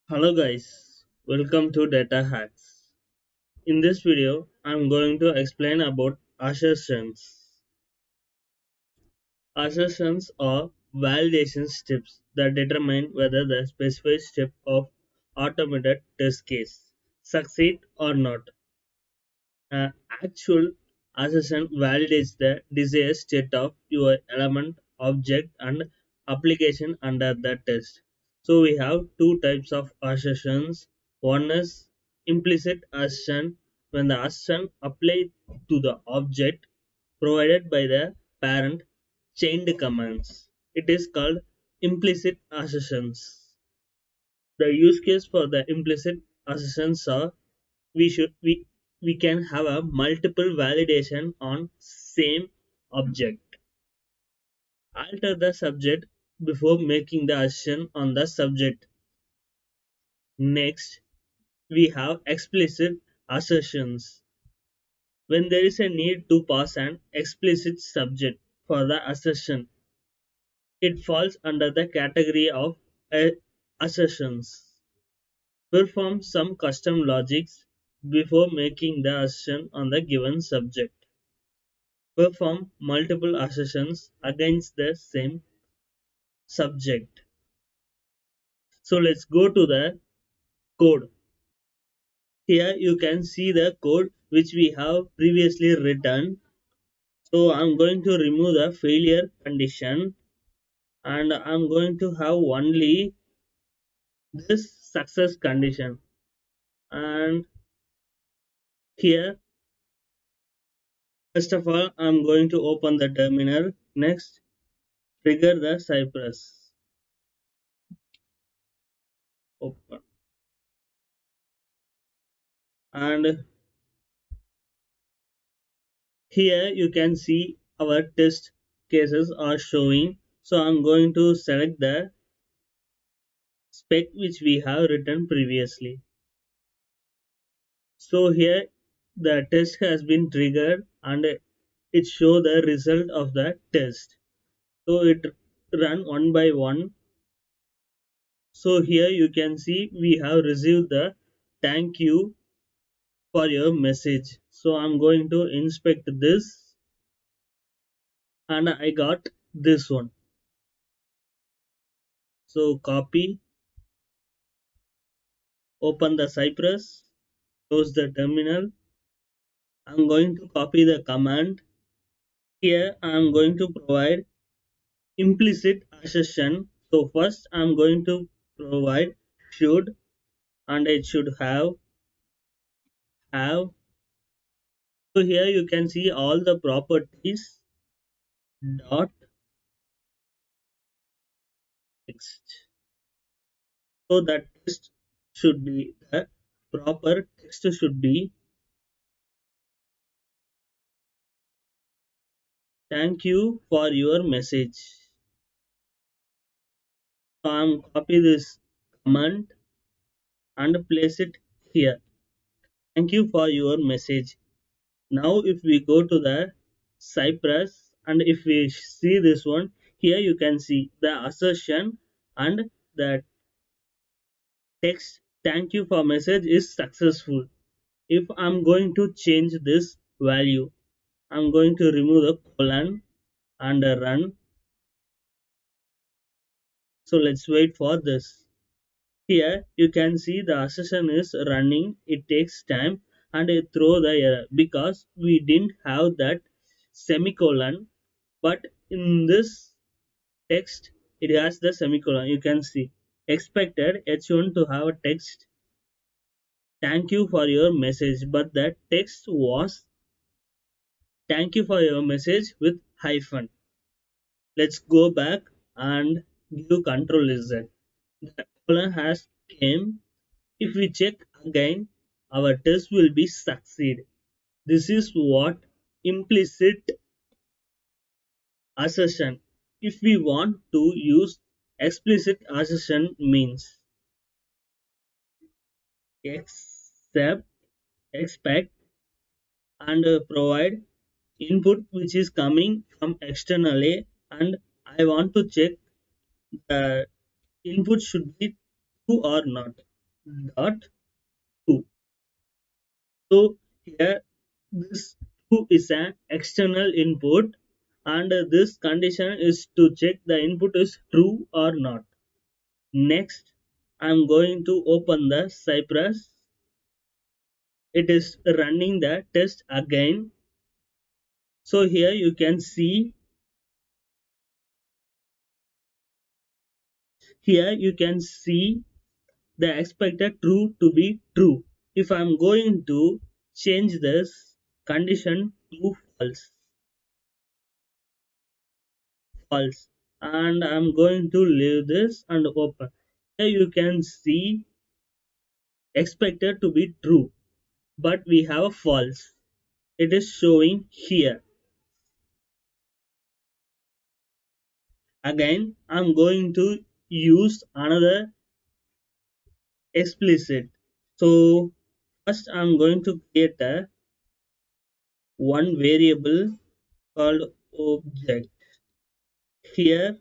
Hello guys, welcome to DATAHACKS. In this video, I'm going to explain about assertions. Assertions are validation steps that determine whether the specified step of automated test case succeed or not. An actual assertion validates the desired state of your element, object, and application under the test. So we have two types of assertions. One is implicit assertion when the assertion applied to the object provided by the parent chained commands. It is called implicit assertions. The use case for the implicit assertions are we can have a multiple validation on same object. Alter the subject before making the assertion on the subject. Next, we have explicit assertions. When there is a need to pass an explicit subject for the assertion, it falls under the category of assertions. Perform some custom logics before making the assertion on the given subject. Perform multiple assertions against the same subject. So let's go to the code. Here you can see the code which we have previously written. So I'm going to remove the failure condition and I'm going to have only this success condition. And here, first of all, I'm going to open the terminal. Next, trigger the Cypress. Open. And here you can see our test cases are showing. So I'm going to select the spec which we have written previously. So here the test has been triggered and it show the result of the test. So it run one by one. So here you can see we have received the thank you for your message. So I'm going to inspect this and I got this one. So copy, open the Cypress, close the terminal. I'm going to copy the command. Here I'm going to provide implicit assertion. So first I'm going to provide should and it should have. So here you can see all the properties dot text. So that text should be the proper text should be thank you for your message. So I'm copy this command and place it here. Thank you for your message. Now if we go to the Cypress and if we see this one, here you can see the assertion and the text thank you for message is successful. If I'm going to change this value, I'm going to remove the colon and run. So let's wait for this. Here you can see the assertion is running. It takes time and it throw the error because we didn't have that semicolon. But in this text, it has the semicolon. You can see expected H1 to have a text. Thank you for your message, but that text was thank you for your message with hyphen. Let's go back and give control Z. The colon has came. If we check again, our test will be succeed. This is what implicit assertion. If we want to use explicit assertion means accept, expect and provide input which is coming from externally and I want to check the input should be true or not. dot true. So here this true is an external input, and this condition is to check the input is true or not. Next, I'm going to open the Cypress. It is running the test again. So here you can see the expected true to be true. If I'm going to change this condition to false, and I'm going to leave this and open. Here you can see expected to be true, but we have false. It is showing here. Again, I'm going to use another explicit. So first I'm going to create a one variable called object. Here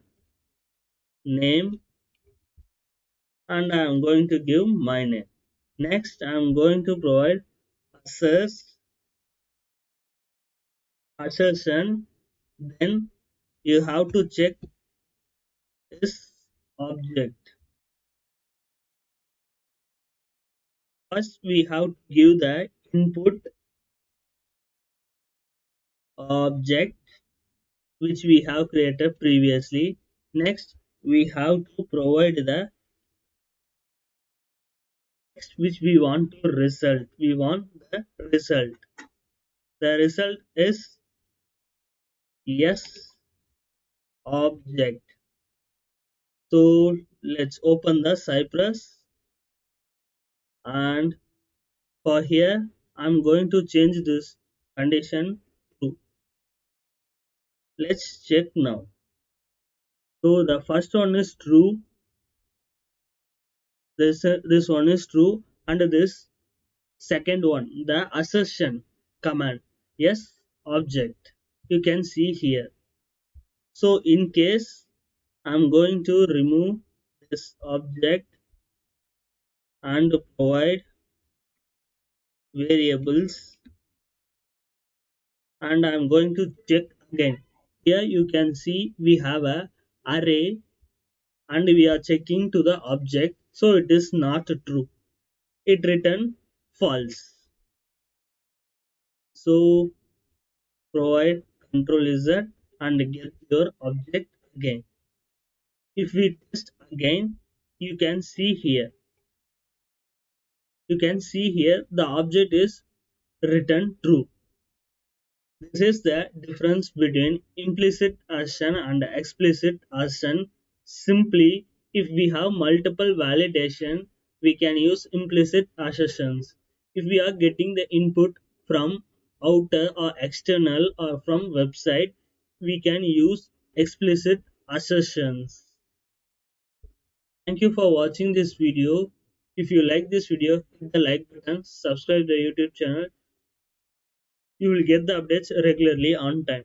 name, and I'm going to give my name. Next I'm going to provide assess assertion. Then you have to check this object. First we have to give the input object which we have created previously. Next we have to provide the text which we want to result. We want the result. The result is yes object. So let's open the Cypress, and for here I'm going to change this condition to. Let's check now. So the first one is true, this one is true, and this second one, the assertion command, yes object, you can see here. So in case I'm going to remove this object and provide variables, and I'm going to check again. Here you can see we have a array, and we are checking to the object, so it is not true. It return false. So provide control z and get your object again. If we test again, you can see here. You can see here the object is written true. This is the difference between implicit assertion and explicit assertion. Simply, if we have multiple validation, we can use implicit assertions. If we are getting the input from outer or external or from website, we can use explicit assertions. Thank you for watching this video. If you like this video, hit the like button, subscribe the YouTube channel. You will get the updates regularly on time.